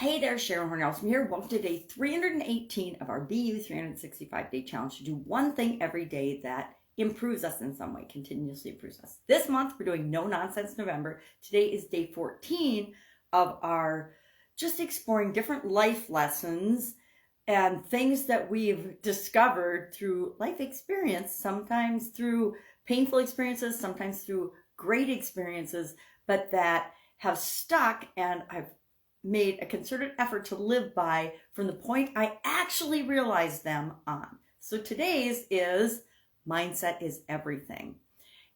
Hey there, Sharon Horne-Ellstrom here. Welcome to day 318 of our BU 365-day challenge to do one thing every day that improves us in some way, continuously improves us. This month, we're doing No Nonsense November. Today is day 14 of our just exploring different life lessons and things that we've discovered through life experience, sometimes through painful experiences, sometimes through great experiences, but that have stuck, and I've made a concerted effort to live by from the point I actually realized them on. So today's is mindset is everything.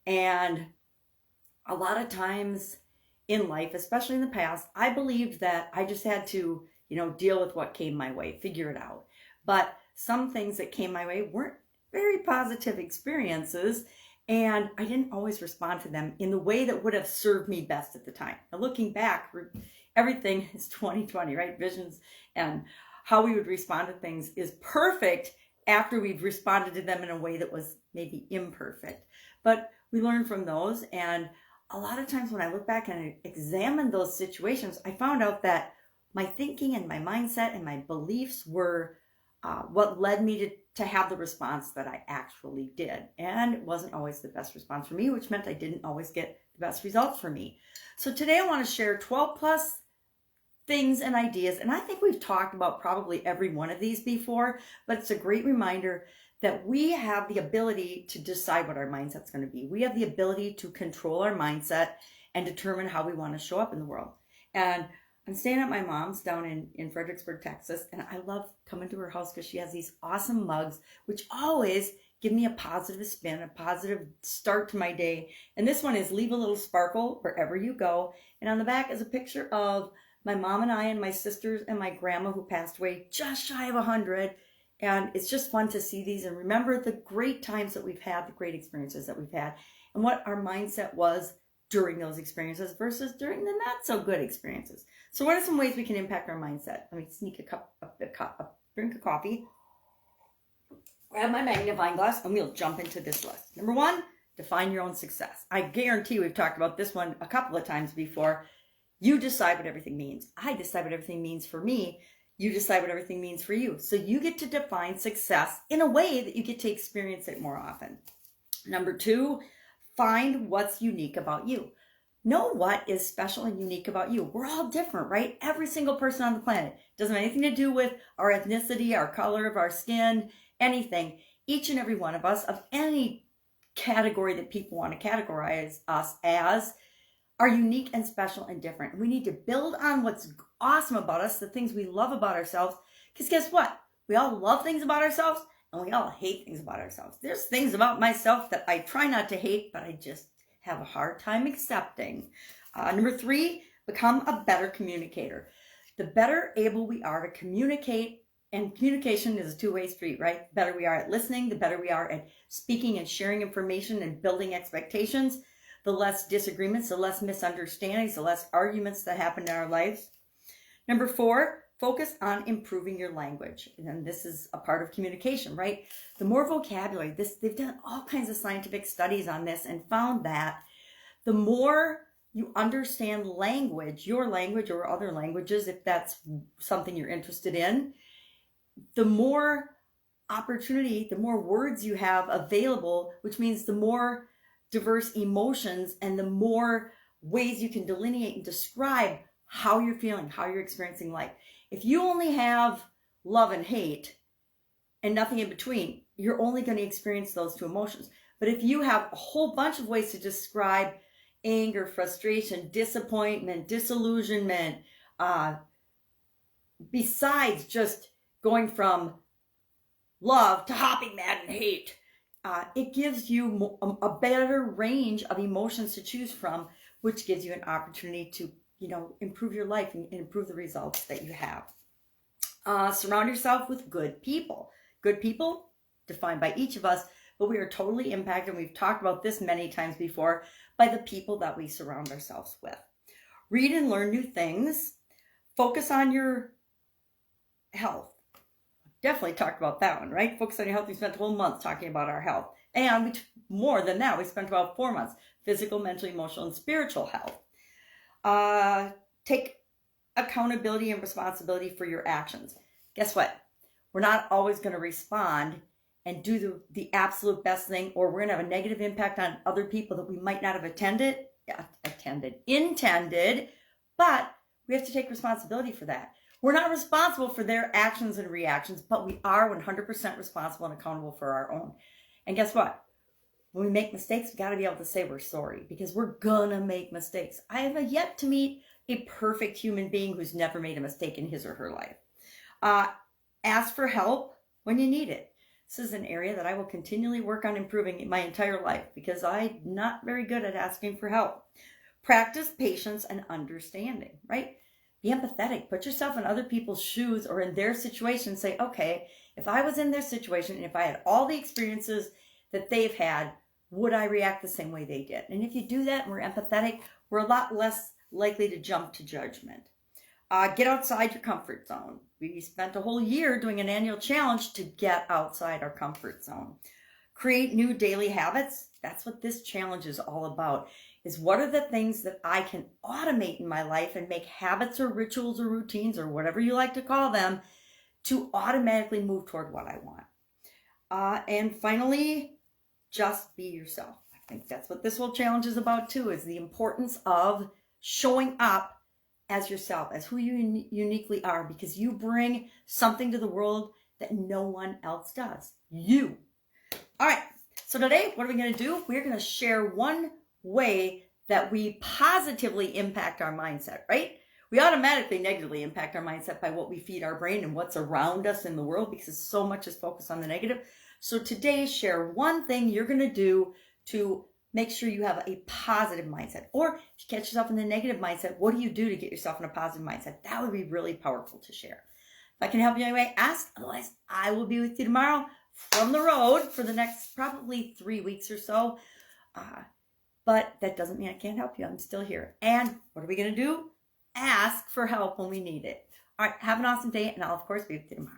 And a lot of times in life, especially in the past, I believed that I just had to, deal with what came my way, figure it out. But some things that came my way weren't very positive experiences, and I didn't always respond to them in the way that would have served me best at the time. Now, looking back, everything is 2020, right? Visions and how we would respond to things is perfect after we've responded to them in a way that was maybe imperfect. But we learn from those. And a lot of times when I look back and I examine those situations, I found out that my thinking and my mindset and my beliefs were what led me to have the response that I actually did. And it wasn't always the best response for me, which meant I didn't always get the best results for me. So today I want to share 12 plus things and ideas. And I think we've talked about probably every one of these before, but it's a great reminder that we have the ability to decide what our mindset's going to be. We have the ability to control our mindset and determine how we want to show up in the world. And I'm staying at my mom's down in Fredericksburg, Texas, and I love coming to her house because she has these awesome mugs, which always give me a positive spin, a positive start to my day. And this one is leave a little sparkle wherever you go. And on the back is a picture of my mom and I and my sisters and my grandma who passed away just shy of 100. And it's just fun to see these and remember the great times that we've had, the great experiences that we've had, and what our mindset was during those experiences versus during the not so good experiences. So what are some ways we can impact our mindset? Let me sneak a drink of coffee, grab my magnifying glass, and we'll jump into this list. Number one, define your own success. I guarantee we've talked about this one a couple of times before. You decide what everything means. I decide what everything means for me. You decide what everything means for you. So you get to define success in a way that you get to experience it more often. Number two, find what's unique about you. Know what is special and unique about you. We're all different, right? Every single person on the planet. Doesn't have anything to do with our ethnicity, our color of our skin, anything. Each and every one of us, of any category that people want to categorize us as, are unique and special and different. We need to build on what's awesome about us, the things we love about ourselves, because guess what? We all love things about ourselves and we all hate things about ourselves. There's things about myself that I try not to hate, but I just have a hard time accepting. Number three, become a better communicator. The better able we are to communicate, and communication is a two-way street, right? The better we are at listening, the better we are at speaking and sharing information and building expectations, the less disagreements, the less misunderstandings, the less arguments that happen in our lives. Number four, focus on improving your language. And this is a part of communication, right? The more vocabulary, they've done all kinds of scientific studies on this and found that the more you understand language, your language or other languages, if that's something you're interested in, the more opportunity, the more words you have available, which means the more diverse emotions and the more ways you can delineate and describe how you're feeling, how you're experiencing life. If you only have love and hate and nothing in between, you're only going to experience those two emotions. But if you have a whole bunch of ways to describe anger, frustration, disappointment, disillusionment, besides just going from love to hopping mad and hate, it gives you a better range of emotions to choose from, which gives you an opportunity to, improve your life and improve the results that you have. Surround yourself with good people. Good people, defined by each of us, but we are totally impacted, and we've talked about this many times before, by the people that we surround ourselves with. Read and learn new things. Focus on your health. Definitely talked about that one, right? Focus on your health. We spent a whole month talking about our health. And more than that, we spent about 4 months. Physical, mental, emotional, and spiritual health. Take accountability and responsibility for your actions. Guess what? We're not always going to respond and do the absolute best thing, or we're going to have a negative impact on other people that we might not have intended, but we have to take responsibility for that. We're not responsible for their actions and reactions, but we are 100% responsible and accountable for our own. And guess what? When we make mistakes, we got to be able to say we're sorry, because we're gonna make mistakes. I have yet to meet a perfect human being who's never made a mistake in his or her life. Ask for help when you need it. This is an area that I will continually work on improving my entire life, because I'm not very good at asking for help. Practice patience and understanding, right? Be empathetic. Put yourself in other people's shoes or in their situation. Say, okay, if I was in their situation and if I had all the experiences that they've had, would I react the same way they did? And if you do that and we're empathetic, we're a lot less likely to jump to judgment. Get outside your comfort zone. We spent a whole year doing an annual challenge to get outside our comfort zone. Create new daily habits. That's what this challenge is all about, is what are the things that I can automate in my life and make habits or rituals or routines or whatever you like to call them to automatically move toward what I want. And finally, just be yourself. I think that's what this whole challenge is about too, is the importance of showing up as yourself, as who you uniquely are, because you bring something to the world that no one else does. You. All right. So today, what are we going to do? We're going to share one way that we positively impact our mindset, right? We automatically negatively impact our mindset by what we feed our brain and what's around us in the world, because so much is focused on the negative. So today, share one thing you're going to do to make sure you have a positive mindset. Or if you catch yourself in the negative mindset, what do you do to get yourself in a positive mindset? That would be really powerful to share. If I can help you anyway, ask. Otherwise, I will be with you tomorrow from the road for the next probably 3 weeks or so. But that doesn't mean I can't help you. I'm still here. And what are we going to do? Ask for help when we need it. All right. Have an awesome day. And I'll, of course, be with you tomorrow.